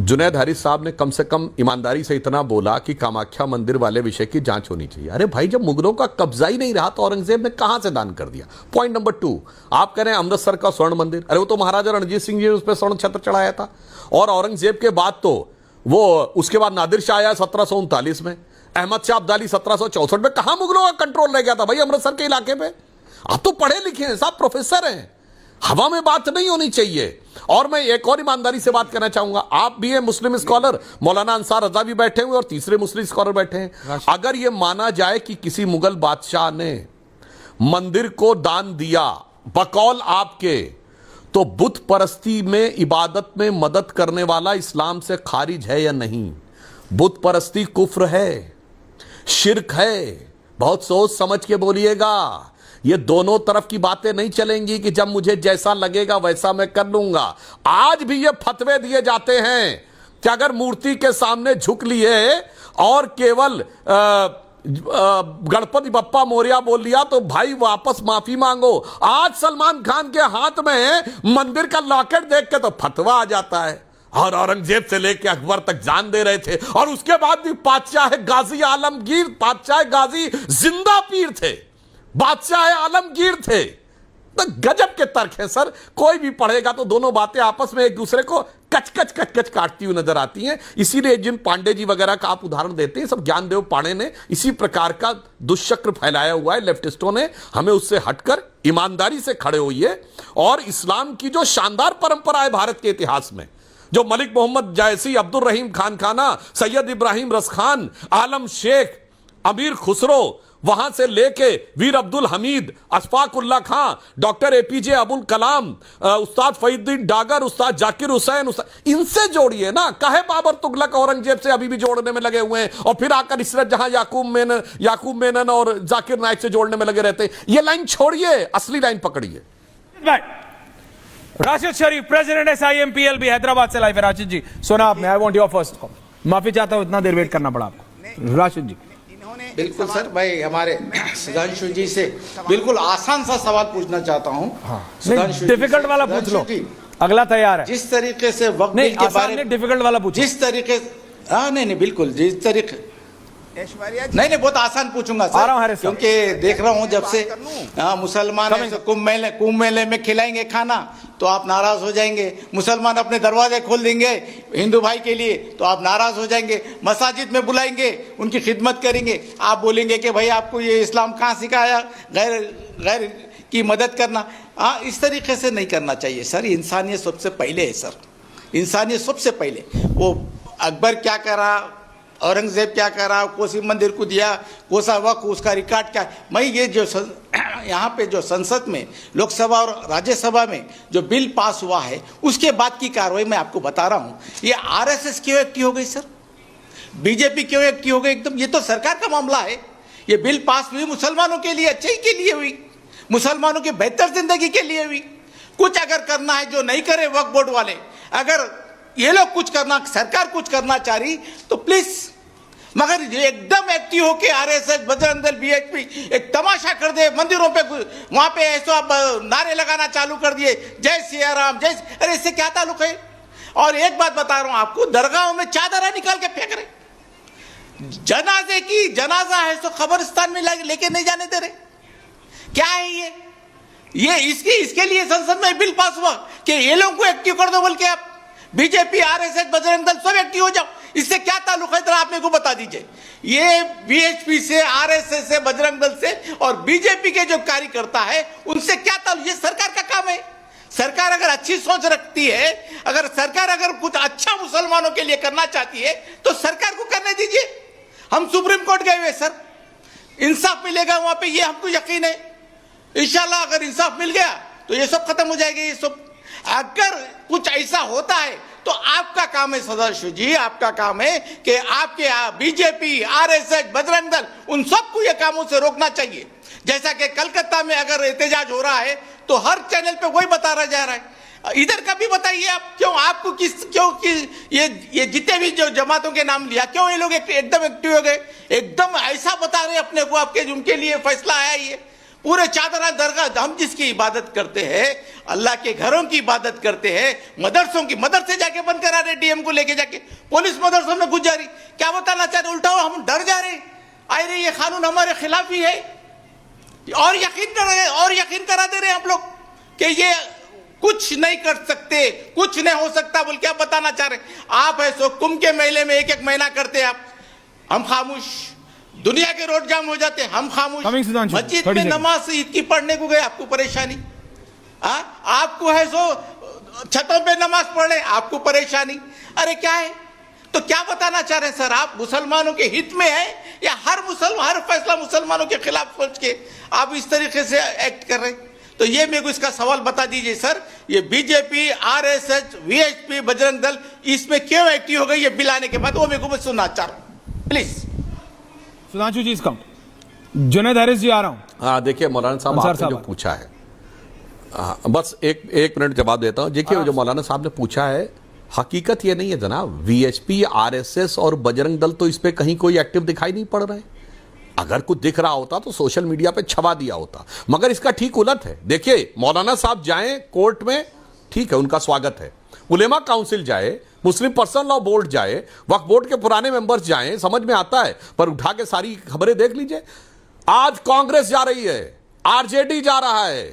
जुनैद हारिस साहब ने कम से कम ईमानदारी से इतना बोला कि कामाख्या मंदिर वाले विषय की जांच होनी चाहिए। अरे भाई, जब मुगलों का कब्जा ही नहीं रहा तो औरंगजेब ने कहां से दान कर दिया? पॉइंट नंबर 2, आप कह रहे हैं अमृतसर का स्वर्ण मंदिर, अरे वो तो महाराजा रणजीत सिंह जी ने उस पर स्वर्ण छत्र चढ़ाया था। और औरंगजेब के बाद तो वो उसके बाद नादिर शाह आया 1739 में, अहमद शाह अब्दाली 1764 में। कहां मुगलों का कंट्रोल रह गया था भाई अमृतसर के इलाके पे? आप तो पढ़े लिखे हैं साहब, प्रोफेसर हैं, हवा में बात नहीं होनी चाहिए। और मैं एक और ईमानदारी से बात करना चाहूंगा, आप भी हैं मुस्लिम स्कॉलर, मौलाना अंसार रजा भी बैठे हुए और तीसरे मुस्लिम स्कॉलर बैठे हैं। अगर यह माना जाए कि किसी मुगल बादशाह ने मंदिर को दान दिया बकौल आपके, तो बुत परस्ती में इबादत में मदद करने वाला इस्लाम से खारिज है या नहीं? बुत परस्ती कुफ्र है, शिर्क है। बहुत सोच समझ के बोलिएगा, ये दोनों तरफ की बातें नहीं चलेंगी कि जब मुझे जैसा लगेगा वैसा मैं कर लूंगा। आज भी ये फतवे दिए जाते हैं कि अगर मूर्ति के सामने झुक लिए और केवल गणपति बप्पा मोरिया बोल लिया तो भाई वापस माफी मांगो। आज सलमान खान के हाथ में मंदिर का लॉकेट देख के तो फतवा आ जाता है। और औरंगजेब से लेकर अकबर तक जान दे रहे थे, और उसके बाद भी बादशाह गाजी आलमगीर, बादशाह गाजी जिंदा पीर थे, बादशाह आलमगीर थे। तो गजब के तर्क है सर, कोई भी पढ़ेगा तो दोनों बातें आपस में एक दूसरे को कच कच कच कच काटती हुई नजर आती हैं। इसीलिए जिन पांडे जी वगैरह का आप उदाहरण देते हैं, सब ज्ञानदेव पांडे ने इसी प्रकार का दुष्चक्र फैलाया हुआ है लेफ्टिस्टों ने। हमें उससे हटकर ईमानदारी से खड़े होइए और इस्लाम की जो शानदार परंपरा है भारत के इतिहास में, जो मलिक मोहम्मद जायसी, अब्दुल रहीम खान खाना, सैयद इब्राहिम रसखान, आलम शेख, अमीर खुसरो, वहां से लेके वीर अब्दुल हमीद, अशफाकुल्ला खां, डॉक्टर एपीजे अबुल कलाम, उस्ताद फरीदुद्दीन डागर, उस्ताद जाकिर हुसैन, इनसे जोड़िए ना। काहे बाबर तुगलक औरंगजेब से अभी भी जोड़ने में लगे हुए हैं, और फिर आकर इसरत जहां याकूब मेनन और जाकिर नाइक से जोड़ने में लगे रहते हैं। ये लाइन छोड़िए, असली लाइन पकड़िए। राशिद शरीफ, प्रेसिडेंट SIMPLB हैदराबाद से लाइव है। राशिद जी सुना आपने, I want your first call. माफी चाहता हूं इतना देर वेट करना पड़ा आपको। राशिद जी। बिल्कुल सर, भाई हमारे सुधांशु जी से बिल्कुल आसान सा सवाल पूछना चाहता हूँ। डिफिकल्ट वाला पूछ लो, अगला तैयार है। जिस तरीके से वक्त बिल के बारे में डिफिकल्ट वाला पूछो। जिस तरीके, हाँ नहीं बिल्कुल, जिस तरीके नहीं बहुत आसान पूछूंगा सर, क्योंकि देख रहा हूँ जब से मुसलमान कुंभ मेले में खिलाएंगे खाना तो आप नाराज हो जाएंगे, मुसलमान अपने दरवाजे खोल देंगे हिंदू भाई के लिए तो आप नाराज हो जाएंगे, मसाजिद में बुलाएंगे, उनकी खिदमत करेंगे, आप बोलेंगे कि भाई आपको ये इस्लाम कहाँ सिखाया गैर की मदद करना। इस तरीके से नहीं करना चाहिए सर। इंसानियत सबसे पहले है सर, इंसानियत सबसे पहले। वो अकबर क्या करा, औरंगजेब क्या करा, कोसी मंदिर को दिया, कोसा वक्त, उसका रिकॉर्ड क्या। मैं ये जो यहाँ पे जो संसद में, लोकसभा और राज्यसभा में जो बिल पास हुआ है उसके बाद की कार्रवाई मैं आपको बता रहा हूँ। ये RSS क्यों एक्टिव हो गई सर, बीजेपी क्यों एक्टिव हो गई? एकदम ये तो सरकार का मामला है। ये बिल पास हुई मुसलमानों के लिए अच्छाई के लिए हुई, मुसलमानों की बेहतर जिंदगी के लिए हुई। कुछ अगर करना है जो नहीं करे वक्फ बोर्ड वाले, अगर ये लोग कुछ करना, सरकार कुछ करना चाह रही तो प्लीज, मगर एकदम एक्टिव होके RSS, बजरंग दल, BHP एक तमाशा कर दे मंदिरों पे, वहां पे ऐसा नारे लगाना चालू कर दिए, जय सिया राम जय। अरे इससे क्या ताल्लुक है? और एक बात बता रहा हूं आपको, दरगाहों में चादर निकाल के फेंक रहे, जनाजे की जनाजा है तो कब्रिस्तान में लेके नहीं जाने दे रहे। क्या है ये इसके लिए संसद में बिल पास हुआ कि ये लोगों को एक्टिव कर दो, बल्कि आप बीजेपी, RSS, बजरंग दल सब एक्टिव हो जाओ। इससे क्या ताल्लुक है, आप मेरे को बता दीजिए। ये BHP से, RSS से, बजरंग दल से और बीजेपी के जो कार्यकर्ता है उनसे क्या ताल्लुक? ये सरकार का काम है। सरकार अगर अच्छी सोच रखती है, अगर सरकार अगर कुछ अच्छा मुसलमानों के लिए करना चाहती है तो सरकार को करने दीजिए। हम सुप्रीम कोर्ट गए हुए सर, इंसाफ मिलेगा वहां पे, ये हमको यकीन है। इंशाल्लाह अगर इंसाफ मिल गया तो ये सब खत्म हो जाएगा। ये सब अगर कुछ ऐसा होता है तो आपका काम है सदाशिव जी, आपका काम है कि आपके बीजेपी, RSS, बजरंग दल, उन सबको ये कामों से रोकना चाहिए। जैसा कि कलकत्ता में अगर एहतजाज हो रहा है तो हर चैनल पे वही बता रहा जा रहा है। इधर का भी बताइए आप, क्यों आपको क्यों कि ये जितने भी जो जमातों के नाम लिया, क्यों ये लोग एकदम एक्टिव हो गए, एकदम ऐसा बता रहे अपने को आपके उनके लिए फैसला आया। ये पूरे चादरा दरगाह, हम जिसकी इबादत करते हैं, अल्लाह के घरों की इबादत करते हैं, मदरसों की, मदरसे जाके बंद करा रहे, डीएम को लेके जाके पुलिस मदरसों में घुस जा रही। क्या बताना चाहते, उल्टा हम डर जा रहे, आए रहे ये कानून हमारे खिलाफ ही है, और यकीन कर रहे हैं, और यकीन करा दे रहे हैं आप लोग कि ये कुछ नहीं कर सकते, कुछ नहीं हो सकता बोल क्या बताना चाह रहे आप? है सो कुंभ के मेले में एक एक महीना करते हैं आप, हम खामोश, दुनिया के रोड जाम हो जाते हैं, हम खामोश, मस्जिद में नमाज ईद की पढ़ने को गए, आपको परेशानी, आपको है सो छतों पे नमाज पढ़े, आपको परेशानी, अरे क्या है? तो क्या बताना चाह रहे हैं सर आप? मुसलमानों के हित में है या हर फैसला मुसलमानों के खिलाफ सोच के आप इस तरीके से एक्ट कर रहे हैं? तो ये मेरे को इसका सवाल बता दीजिए सर, ये BJP, RSS, VHP, Bajrang Dal इसमें क्यों एक्टिव हो गई ये बिल आने के बाद? वो मेरे को मैं सुनना चाह रहा हूं प्लीज। सुधांशु जी इसका जुनैद हैरिस जी आ रहा हूं। हाँ देखिए मौलाना साहब आपने जो पूछा है, बस एक मिनट जवाब देता हूं। देखिए जो मौलाना साहब ने पूछा है, हकीकत ये नहीं है जनाब, वीएचपी, आरएसएस और बजरंग दल तो इस पे कहीं कोई एक्टिव दिखाई नहीं पड़ रहा है। अगर कुछ दिख रहा होता तो सोशल मीडिया पे छपा दिया होता, मगर इसका ठीक उलट है। देखिए मौलाना साहब जाएं कोर्ट में, ठीक है, उनका स्वागत है, उलेमा काउंसिल जाए, मुस्लिम पर्सनल लॉ बोर्ड जाए, वक्फ बोर्ड के पुराने मेंबर्स जाएं, समझ में आता है, पर उठा के सारी खबरें देख लीजिए। आज कांग्रेस जा रही है, आरजेडी जा रहा है,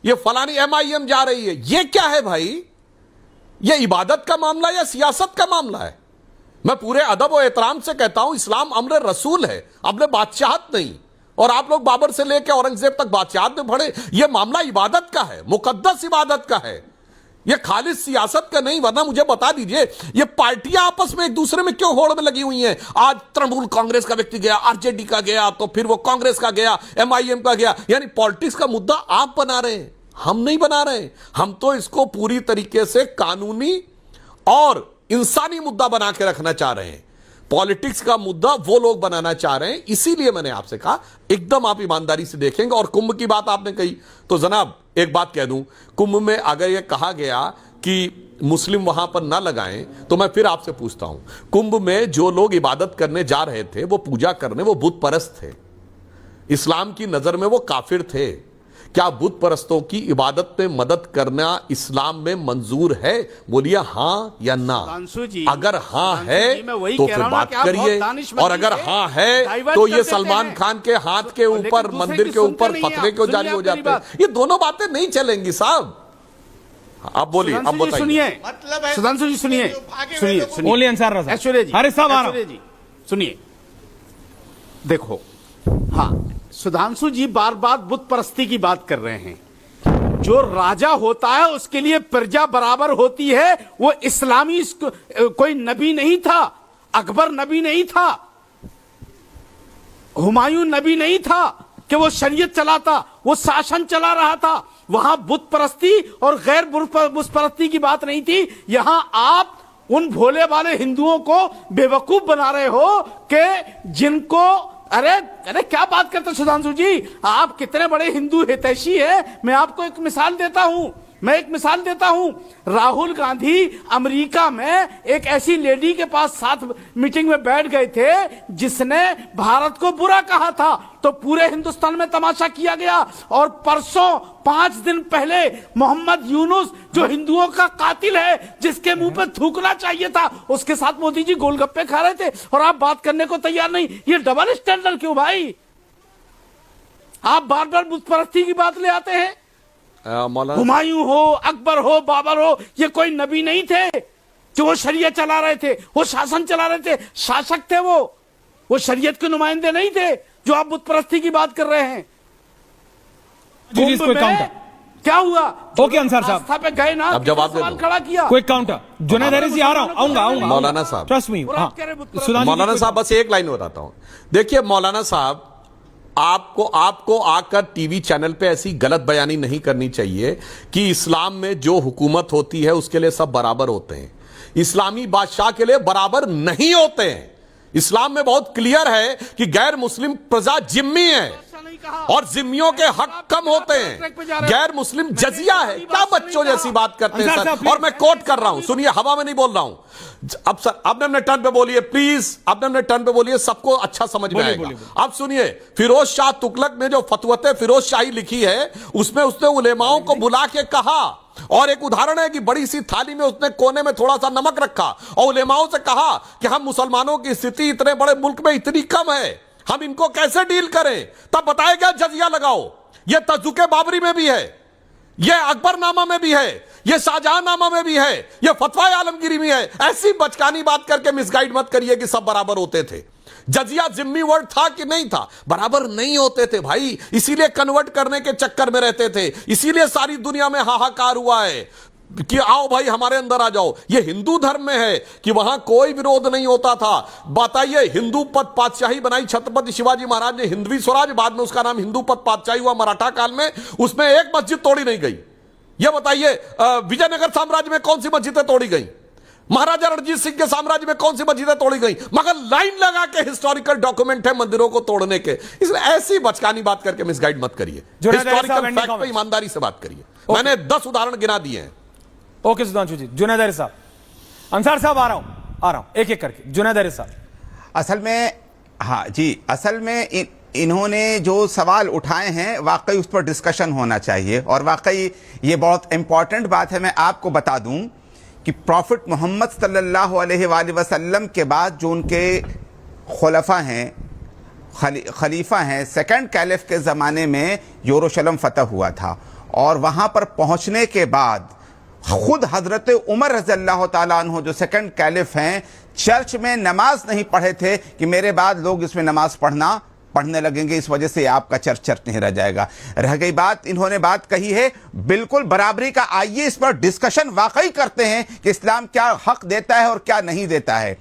ये फलानी एमआईएम जा रही है, ये क्या है भाई? ये इबादत का मामला या सियासत का मामला है? मैं पूरे अदब और एहतराम से कहता हूं, इस्लाम अम्र रसूल है, अपने बादशाहत नहीं। और आप लोग बाबर से लेकर औरंगजेब तक बादशाहत में पढ़े, यह मामला इबादत का है, मुकद्दस इबादत का है, यह खालिस सियासत का नहीं। वरना मुझे बता दीजिए, ये पार्टियां आपस में एक दूसरे में क्यों होड़ में लगी हुई हैं? आज तृणमूल कांग्रेस का व्यक्ति गया, आरजेडी का गया, तो फिर वो कांग्रेस का गया, एमआईएम का गया, यानी पॉलिटिक्स का मुद्दा आप बना रहे हैं, हम नहीं बना रहे। हम तो इसको पूरी तरीके से कानूनी और इंसानी मुद्दा बना के रखना चाह रहे हैं। पॉलिटिक्स का मुद्दा वो लोग बनाना चाह रहे हैं, इसीलिए मैंने आपसे कहा एकदम आप ईमानदारी से देखेंगे। और कुंभ की बात आपने कही, तो जनाब एक बात कह दूं, कुंभ में अगर यह कहा गया कि मुस्लिम वहां पर ना लगाएं, तो मैं फिर आपसे पूछता हूं, कुंभ में जो लोग इबादत करने जा रहे थे, वो पूजा करने, वो बुत परस्त थे, इस्लाम की नजर में वो काफिर थे। क्या बुत परस्तों की इबादत में मदद करना इस्लाम में मंजूर है? बोलिए हां या ना। अगर हां है तो फिर बात करिए, और अगर हां है तो ये सलमान खान के हाथ के ऊपर, मंदिर के ऊपर फतवे क्यों जारी हो जाते हैं? ये दोनों बातें नहीं चलेंगी साहब। आप बोलिए, अब बताइए। सुनिए, मतलब सुधांशु जी सुनिए, ओनली आंसर ऐश्वर्या जी, हरीश साहब आ रहा जी सुनिए, देखो, हाँ सुधांशु जी बार बार बुत परस्ती की बात कर रहे हैं। जो राजा होता है उसके लिए प्रजा बराबर होती है। वो इस्लामी कोई नबी नहीं था, अकबर नबी नहीं था, हुमायूं नबी नहीं था कि वो शरीयत चलाता, वो शासन चला रहा था। वहां बुत परस्ती और गैर बुत परस्ती की बात नहीं थी। यहां आप उन भोले वाले हिंदुओं को बेवकूफ बना रहे हो कि जिनको, अरे क्या बात करते सुधांशु जी, आप कितने बड़े हिंदू हितैषी हैं। मैं आपको एक मिसाल देता हूं, राहुल गांधी अमेरिका में एक ऐसी लेडी के पास साथ मीटिंग में बैठ गए थे जिसने भारत को बुरा कहा था, तो पूरे हिंदुस्तान में तमाशा किया गया। और परसों 5 दिन पहले मोहम्मद यूनुस, जो हिंदुओं का कातिल है, जिसके मुंह पे थूकना चाहिए था, उसके साथ मोदी जी गोलगप्पे खा रहे थे और आप बात करने को तैयार नहीं। ये डबल स्टैंडर्ड क्यों भाई? आप बार बार बुत परस्ती की बात ले आते हैं। हुमायूं हो, अकबर हो, बाबर हो, ये कोई नबी नहीं थे जो वो शरीयत चला रहे थे, वो शासन चला रहे थे, शासक थे वो शरीयत के नुमाइंदे नहीं थे जो आप बुत परस्ती की बात कर रहे हैं। क्या हुआ? ओके अंसार साहब पे गए ना, अब जवाब दे दो, खड़ा किया। कोई काउंटर जुनैद हैरिस जी आ रहा हूं, आऊंगा मौलाना साहब, ट्रस्ट मी। मौलाना साहब बस एक लाइन बताता हूं। देखिए मौलाना साहब, आपको आकर टीवी चैनल पे ऐसी गलत बयानी नहीं करनी चाहिए कि इस्लाम में जो हुकूमत होती है उसके लिए सब बराबर होते हैं। इस्लामी बादशाह के लिए बराबर नहीं होते हैं। इस्लाम में बहुत क्लियर है कि गैर मुस्लिम प्रजा जिम्मी है। और जिम्मियों के हक कम होते हैं, गैर मुस्लिम जजिया है। क्या बच्चों जैसी बात करते हैं सर। और मैं कोट कर रहा हूं, सुनिए, हवा में नहीं बोल रहा हूं। अब सर आपने अपने टर्न पे बोलिए प्लीज, आपने अपने टर्न पे बोलिए, सबको अच्छा समझ में आएगा। अब सुनिए, फिरोज शाह तुगलक ने जो फतवते फिरोज शाही लिखी है उसमें उसने उलेमाओं को बुला के कहा, और एक उदाहरण है कि बड़ी सी थाली में उसने कोने में थोड़ा सा नमक रखा और उलेमाओं से कहा कि हम मुसलमानों की स्थिति इतने बड़े मुल्क में इतनी कम है, हम इनको कैसे डील करें। तब बताएगा जजिया लगाओ। यह तजुके बाबरी में भी है, यह अकबरनामा में भी है, यह शाहजहांनामा में भी है, यह फतवा आलमगीरी में है। ऐसी बचकानी बात करके मिसगाइड मत करिए कि सब बराबर होते थे। जजिया जिम्मी वर्ड था कि नहीं था? बराबर नहीं होते थे भाई, इसीलिए कन्वर्ट करने के चक्कर में रहते थे, इसीलिए सारी दुनिया में हाहाकार हुआ है कि आओ भाई हमारे अंदर आ जाओ। ये हिंदू धर्म में है कि वहां कोई विरोध नहीं होता था। बताइए, हिंदू पद पातशाही बनाई छत्रपति शिवाजी महाराज ने, हिंदवी स्वराज, बाद में उसका नाम हिंदू पद पातशाही हुआ मराठा काल में, उसमें एक मस्जिद तोड़ी नहीं गई। यह बताइए, विजयनगर साम्राज्य में कौन सी मस्जिदें तोड़ी गई? महाराजा रणजीत सिंह के साम्राज्य में कौन सी मस्जिदें तोड़ी गई? मगर लाइन लगा के हिस्टोरिकल डॉक्यूमेंट है मंदिरों को तोड़ने के। इसलिए ऐसी बचकानी बात करके मिसगाइड मत करिए, हिस्टोरिकल फैक्ट पे ईमानदारी से बात करिए। मैंने 10 उदाहरण गिना दिए हैं। ओके सुधांशु जी। जुनैद अली साहब, अंसार साहब आ रहा हूं एक एक करके। जुनैद अली साहब, असल में हाँ जी, असल में इन्होंने जो सवाल उठाए हैं वाकई उस पर डिस्कशन होना चाहिए, और वाकई ये बहुत इंपॉर्टेंट बात है। मैं आपको बता दूं कि प्रॉफिट मोहम्मद सल्लल्लाहु अलैहि वसल्लम के बाद जो उनके खुलफा हैं, खलीफा हैं, सेकंड कैलिफ के ज़माने में यरूशलेम फतह हुआ था, और वहाँ पर पहुँचने के बाद खुद हजरत उमर रज़ियल्लाहु ताला अन्हु जो सेकंड कैलिफ हैं, चर्च में नमाज नहीं पढ़े थे कि मेरे बाद लोग इसमें नमाज पढ़ने लगेंगे, इस वजह से आपका चर्च नहीं रह जाएगा। रह गई बात, इन्होंने बात कही है बिल्कुल बराबरी का, आइए इस पर डिस्कशन वाकई करते हैं कि इस्लाम क्या हक देता है और क्या नहीं देता है।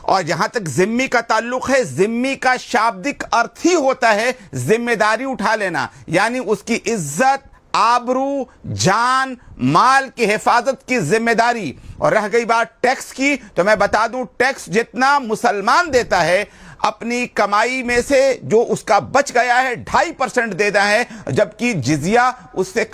और जहां तक जिम्मी का ताल्लुक है, जिम्मी का शाब्दिक अर्थ ही होता है जिम्मेदारी उठा लेना, यानी उसकी इज्जत, आबरू, जान, माल की हिफाजत की जिम्मेदारी। और रह गई बात टैक्स की, तो मैं बता दूं, टैक्स जितना मुसलमान देता है अपनी कमाई में से जो उसका बच गया है 2.5% देता है, जबकि जिजिया उससे